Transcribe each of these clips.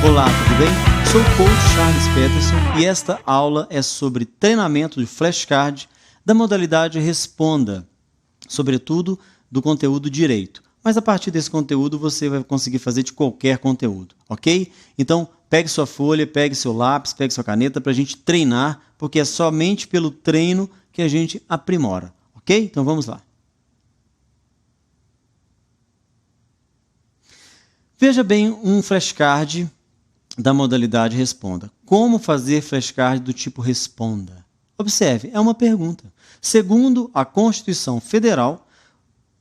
Olá, tudo bem? Sou o coach Charles Peterson e esta aula é sobre treinamento de flashcard da modalidade Responda, sobretudo do conteúdo direito. Mas a partir desse conteúdo você vai conseguir fazer de qualquer conteúdo, ok? Então pegue sua folha, pegue seu lápis, pegue sua caneta para a gente treinar, porque é somente pelo treino que a gente aprimora, ok? Então vamos lá. Veja bem um flashcard da modalidade Responda. Como fazer flashcard do tipo Responda? Observe, é uma pergunta. Segundo a Constituição Federal,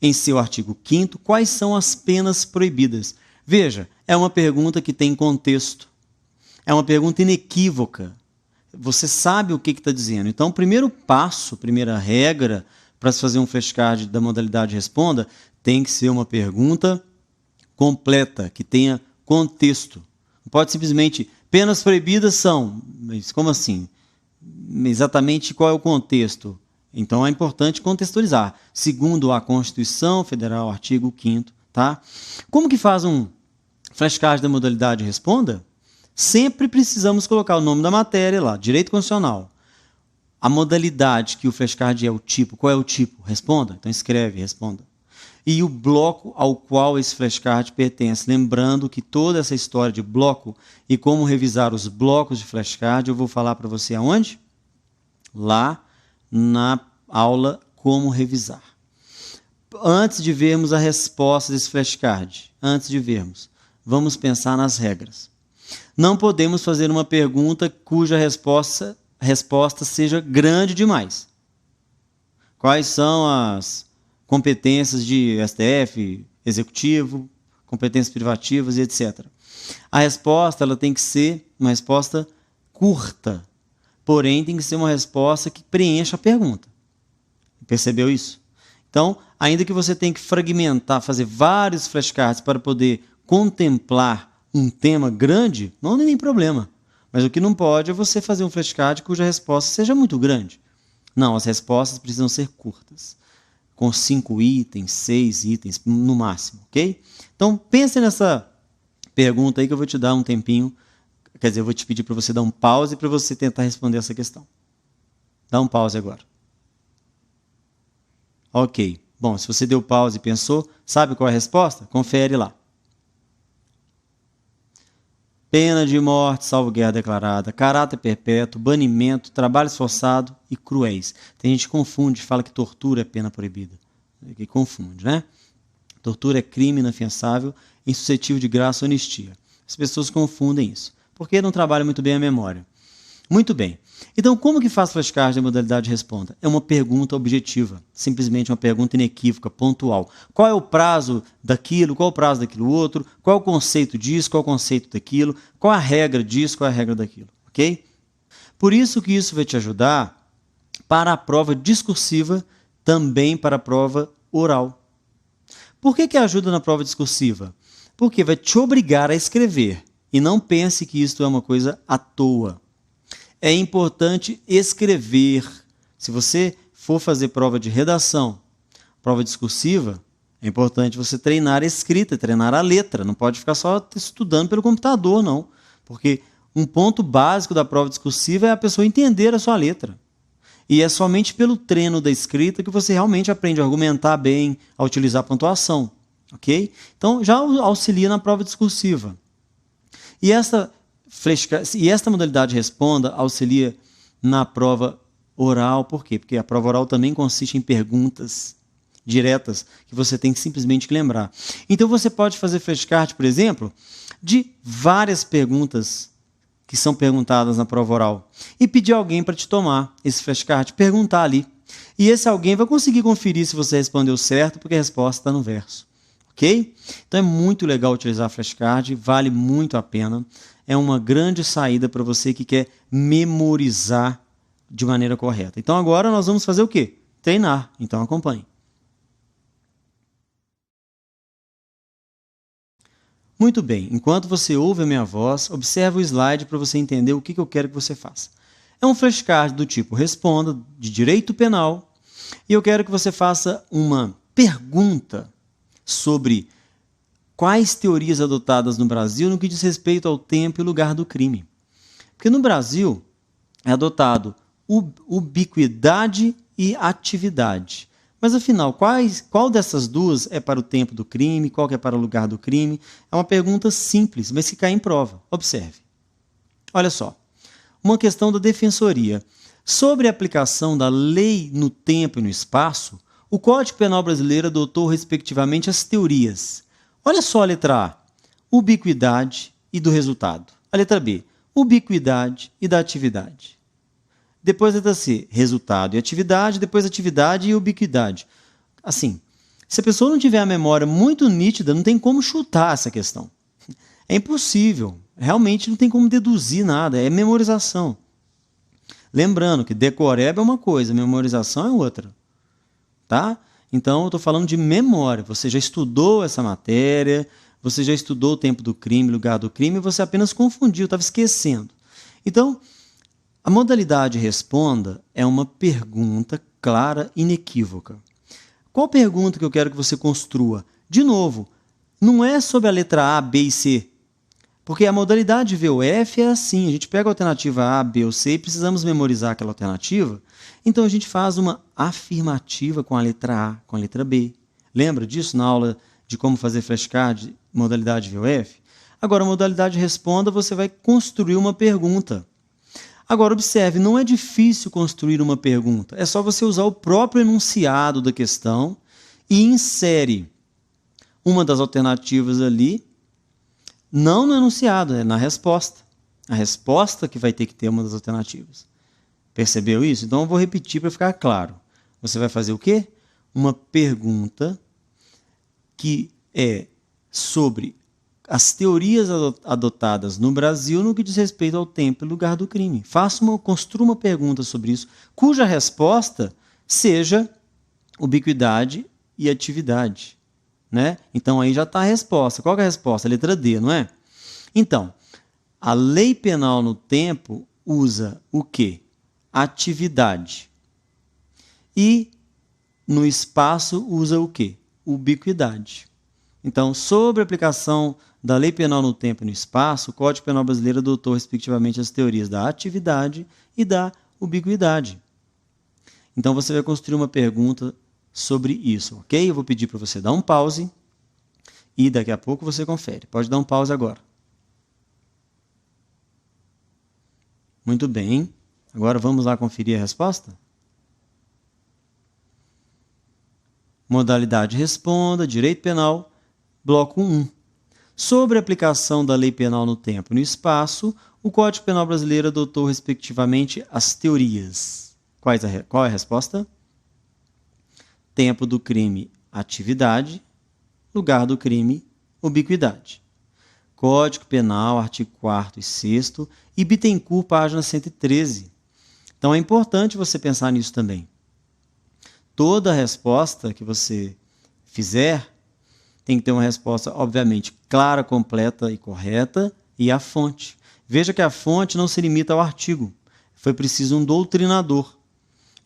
em seu artigo 5º, quais são as penas proibidas? Veja, é uma pergunta que tem contexto. É uma pergunta inequívoca. Você sabe o que está dizendo. Então, o primeiro passo, primeira regra para se fazer um flashcard da modalidade Responda, tem que ser uma pergunta completa, que tenha contexto. Não pode simplesmente, penas proibidas são, mas como assim? Exatamente qual é o contexto? Então é importante contextualizar, segundo a Constituição Federal, artigo 5º, tá? Como que faz um flashcard da modalidade Responda? Sempre precisamos colocar o nome da matéria lá, Direito Constitucional. A modalidade que o flashcard é o tipo, qual é o tipo? Responda, então escreve, Responda. E o bloco ao qual esse flashcard pertence. Lembrando que toda essa história de bloco e como revisar os blocos de flashcard, eu vou falar para você aonde? Lá na aula Como Revisar. Antes de vermos a resposta desse flashcard, vamos pensar nas regras. Não podemos fazer uma pergunta cuja resposta seja grande demais. Quais são as competências de STF, executivo, competências privativas e etc. A resposta ela tem que ser uma resposta curta, porém tem que ser uma resposta que preencha a pergunta. Percebeu isso? Então, ainda que você tenha que fragmentar, fazer vários flashcards para poder contemplar um tema grande, não tem nem problema. Mas o que não pode é você fazer um flashcard cuja resposta seja muito grande. Não, as respostas precisam ser curtas, com 5 itens, 6 itens no máximo, ok? Então, pense nessa pergunta aí que eu vou te dar um tempinho, quer dizer, eu vou te pedir para você dar um pause para você tentar responder essa questão. Dá um pause agora. Ok. Bom, se você deu pause e pensou, sabe qual é a resposta? Confere lá. Pena de morte, salvo guerra declarada, caráter perpétuo, banimento, trabalho esforçado e cruéis. Tem gente que confunde, fala que tortura é pena proibida. Que confunde, né? Tortura é crime inafiançável, insuscetível de graça ou anistia. As pessoas confundem isso, porque não trabalham muito bem a memória. Muito bem. Então, como que faz flashcard da modalidade Responda? É uma pergunta objetiva, simplesmente uma pergunta inequívoca, pontual. Qual é o prazo daquilo, qual é o prazo daquilo outro, qual é o conceito disso, qual é o conceito daquilo, qual é a regra disso, qual é a regra daquilo, ok? Por isso que isso vai te ajudar para a prova discursiva, também para a prova oral. Por que ajuda na prova discursiva? Porque vai te obrigar a escrever, e não pense que isso é uma coisa à toa. É importante escrever. Se você for fazer prova de redação, prova discursiva, é importante você treinar a escrita, treinar a letra. Não pode ficar só estudando pelo computador, não. Porque um ponto básico da prova discursiva é a pessoa entender a sua letra. E é somente pelo treino da escrita que você realmente aprende a argumentar bem, a utilizar a pontuação. Ok? Então, já auxilia na prova discursiva. E esta modalidade Responda auxilia na prova oral. Por quê? Porque a prova oral também consiste em perguntas diretas que você tem que simplesmente lembrar. Então você pode fazer flashcard, por exemplo, de várias perguntas que são perguntadas na prova oral e pedir alguém para te tomar esse flashcard, perguntar ali. E esse alguém vai conseguir conferir se você respondeu certo, porque a resposta está no verso. Ok? Então é muito legal utilizar flashcard, vale muito a pena. É uma grande saída para você que quer memorizar de maneira correta. Então agora nós vamos fazer o quê? Treinar. Então acompanhe. Muito bem. Enquanto você ouve a minha voz, observe o slide para você entender o que eu quero que você faça. É um flashcard do tipo Responda, de direito penal, e eu quero que você faça uma pergunta sobre quais teorias adotadas no Brasil no que diz respeito ao tempo e lugar do crime. Porque no Brasil é adotado ubiquidade e atividade. Mas afinal, qual dessas duas é para o tempo do crime, qual que é para o lugar do crime? É uma pergunta simples, mas que cai em prova. Observe. Olha só, uma questão da defensoria. Sobre a aplicação da lei no tempo e no espaço, o Código Penal brasileiro adotou respectivamente as teorias. Olha só a letra A, ubiquidade e do resultado. A letra B, ubiquidade e da atividade. Depois a letra C, resultado e atividade, depois atividade e ubiquidade. Assim, se a pessoa não tiver a memória muito nítida, não tem como chutar essa questão. É impossível, realmente não tem como deduzir nada, é memorização. Lembrando que decoreba é uma coisa, memorização é outra. Tá? Então, eu estou falando de memória. Você já estudou essa matéria, você já estudou o tempo do crime, lugar do crime, você apenas confundiu, estava esquecendo. Então, a modalidade responda é uma pergunta clara e inequívoca. Qual pergunta que eu quero que você construa? De novo, não é sobre a letra A, B e C. Porque a modalidade V ou F é assim, a gente pega a alternativa A, B ou C e precisamos memorizar aquela alternativa, então a gente faz uma afirmativa com a letra A, com a letra B. Lembra disso na aula de como fazer flashcard, modalidade V ou F? Agora, a modalidade responda, você vai construir uma pergunta. Agora, observe, não é difícil construir uma pergunta, é só você usar o próprio enunciado da questão e insere uma das alternativas ali, não no enunciado, é na resposta. A resposta que vai ter que ter uma das alternativas. Percebeu isso? Então eu vou repetir para ficar claro. Você vai fazer o quê? Uma pergunta que é sobre as teorias adotadas no Brasil no que diz respeito ao tempo e lugar do crime. Construa uma pergunta sobre isso, cuja resposta seja ubiquidade e atividade. Né? Então aí já está a resposta. Qual é a resposta? A letra D, não é? Então, a lei penal no tempo usa o quê? Atividade. E no espaço usa o quê? Ubiquidade. Então, sobre a aplicação da lei penal no tempo e no espaço, o Código Penal brasileiro adotou respectivamente as teorias da atividade e da ubiquidade. Então, você vai construir uma pergunta sobre isso, ok? Eu vou pedir para você dar um pause e daqui a pouco você confere. Pode dar um pause agora. Muito bem. Agora vamos lá conferir a resposta? Modalidade responda, direito penal, bloco 1. Sobre a aplicação da lei penal no tempo e no espaço, o Código Penal brasileiro adotou respectivamente as teorias. Qual é a resposta? Tempo do crime, atividade. Lugar do crime, ubiquidade. Código Penal, artigo 4º e 6º, e Bittencourt, página 113. Então é importante você pensar nisso também. Toda resposta que você fizer tem que ter uma resposta, obviamente, clara, completa e correta, e a fonte. Veja que a fonte não se limita ao artigo. Foi preciso um doutrinador.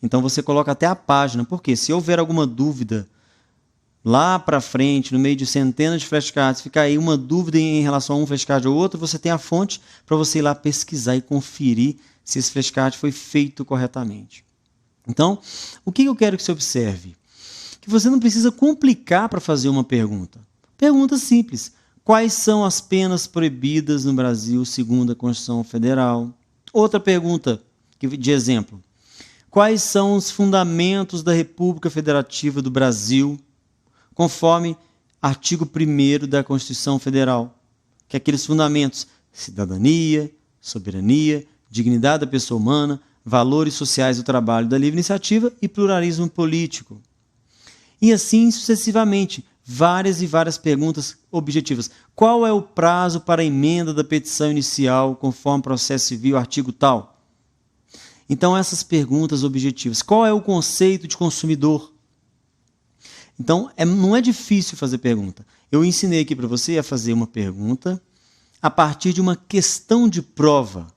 Então você coloca até a página, porque se houver alguma dúvida lá para frente, no meio de centenas de flashcards, ficar aí uma dúvida em relação a um flashcard ou outro, você tem a fonte para você ir lá pesquisar e conferir se esse flashcard foi feito corretamente. Então, o que eu quero que você observe? Que você não precisa complicar para fazer uma pergunta. Pergunta simples. Quais são as penas proibidas no Brasil segundo a Constituição Federal? Outra pergunta de exemplo. Quais são os fundamentos da República Federativa do Brasil, conforme artigo 1º da Constituição Federal? Que é aqueles fundamentos: cidadania, soberania, dignidade da pessoa humana, valores sociais do trabalho, da livre iniciativa e pluralismo político. E assim sucessivamente, várias e várias perguntas objetivas. Qual é o prazo para a emenda da petição inicial, conforme processo civil, artigo tal? Então, essas perguntas objetivas. Qual é o conceito de consumidor? Então, não é difícil fazer pergunta. Eu ensinei aqui para você a fazer uma pergunta a partir de uma questão de prova.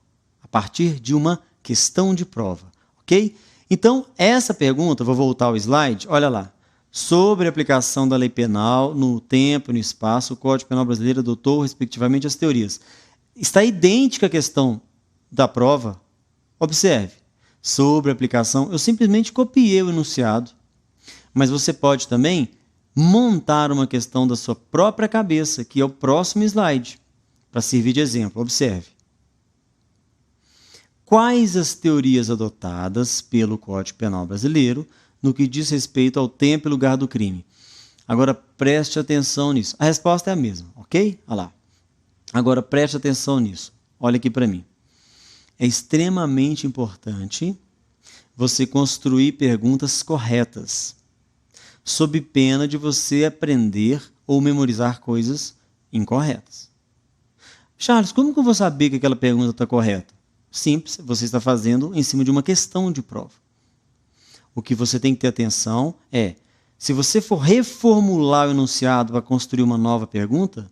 A partir de uma questão de prova, ok? Então, essa pergunta, vou voltar ao slide, olha lá. sobre a aplicação da lei penal no tempo e no espaço, o Código Penal brasileiro adotou, respectivamente, as teorias. Está idêntica à questão da prova. Observe, sobre a aplicação, eu simplesmente copiei o enunciado, mas você pode também montar uma questão da sua própria cabeça, que é o próximo slide, para servir de exemplo. Observe. Quais as teorias adotadas pelo Código Penal brasileiro no que diz respeito ao tempo e lugar do crime? Agora, preste atenção nisso. A resposta é a mesma, ok? Olha lá. Agora, preste atenção nisso. Olha aqui para mim. É extremamente importante você construir perguntas corretas, sob pena de você aprender ou memorizar coisas incorretas. Charles, como que eu vou saber que aquela pergunta está correta? Simples, você está fazendo em cima de uma questão de prova. O que você tem que ter atenção é, se você for reformular o enunciado para construir uma nova pergunta,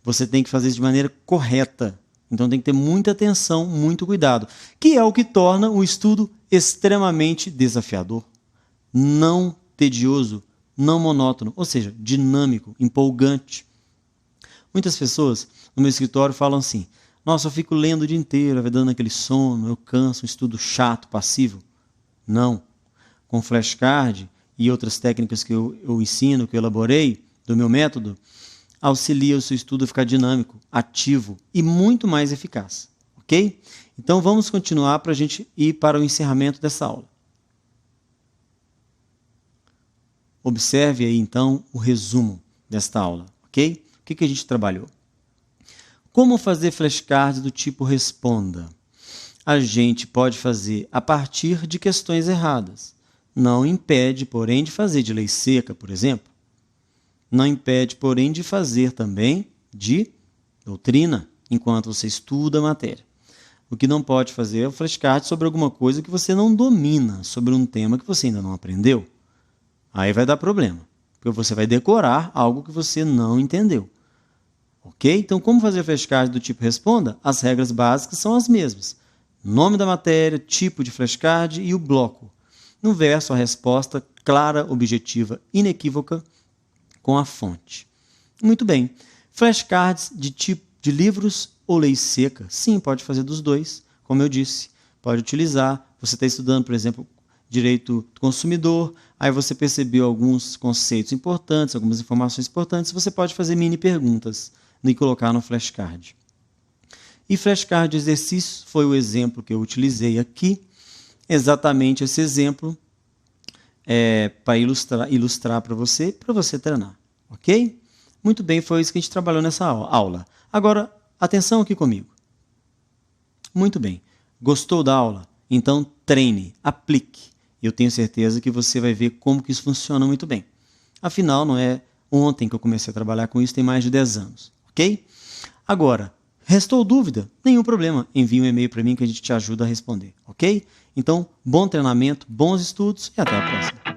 você tem que fazer isso de maneira correta. Então tem que ter muita atenção, muito cuidado, que é o que torna o estudo extremamente desafiador, não tedioso, não monótono, ou seja, dinâmico, empolgante. Muitas pessoas no meu escritório falam assim: nossa, eu fico lendo o dia inteiro, vai dando aquele sono, eu canso, um estudo chato, passivo. Não. Com flashcard e outras técnicas que eu ensino, que eu elaborei, do meu método, auxilia o seu estudo a ficar dinâmico, ativo e muito mais eficaz. Ok? Então vamos continuar para a gente ir para o encerramento dessa aula. Observe aí então o resumo desta aula. Ok? O que a gente trabalhou? Como fazer flashcards do tipo responda? A gente pode fazer a partir de questões erradas. Não impede, porém, de fazer de lei seca, por exemplo. Não impede, porém, de fazer também de doutrina, enquanto você estuda a matéria. O que não pode fazer é o flashcard sobre alguma coisa que você não domina, sobre um tema que você ainda não aprendeu. Aí vai dar problema, porque você vai decorar algo que você não entendeu. Ok? Então, como fazer flashcard do tipo responda? As regras básicas são as mesmas. Nome da matéria, tipo de flashcard e o bloco. No verso, a resposta clara, objetiva, inequívoca, com a fonte. Muito bem. Flashcards de tipo de livros ou lei seca? Sim, pode fazer dos dois, como eu disse. Pode utilizar. Você está estudando, por exemplo, direito do consumidor, aí você percebeu alguns conceitos importantes, algumas informações importantes, você pode fazer mini perguntas e colocar no flashcard. E flashcard de exercício foi o exemplo que eu utilizei aqui, exatamente esse exemplo, para ilustrar para você treinar, ok? Muito bem, foi isso que a gente trabalhou nessa aula. Agora, atenção aqui comigo. Muito bem, gostou da aula? Então treine, aplique. Eu tenho certeza que você vai ver como que isso funciona muito bem. Afinal, não é ontem que eu comecei a trabalhar com isso, tem mais de 10 anos, ok? Agora, restou dúvida? Nenhum problema, envie um e-mail para mim que a gente te ajuda a responder, ok? Então, bom treinamento, bons estudos e até a próxima.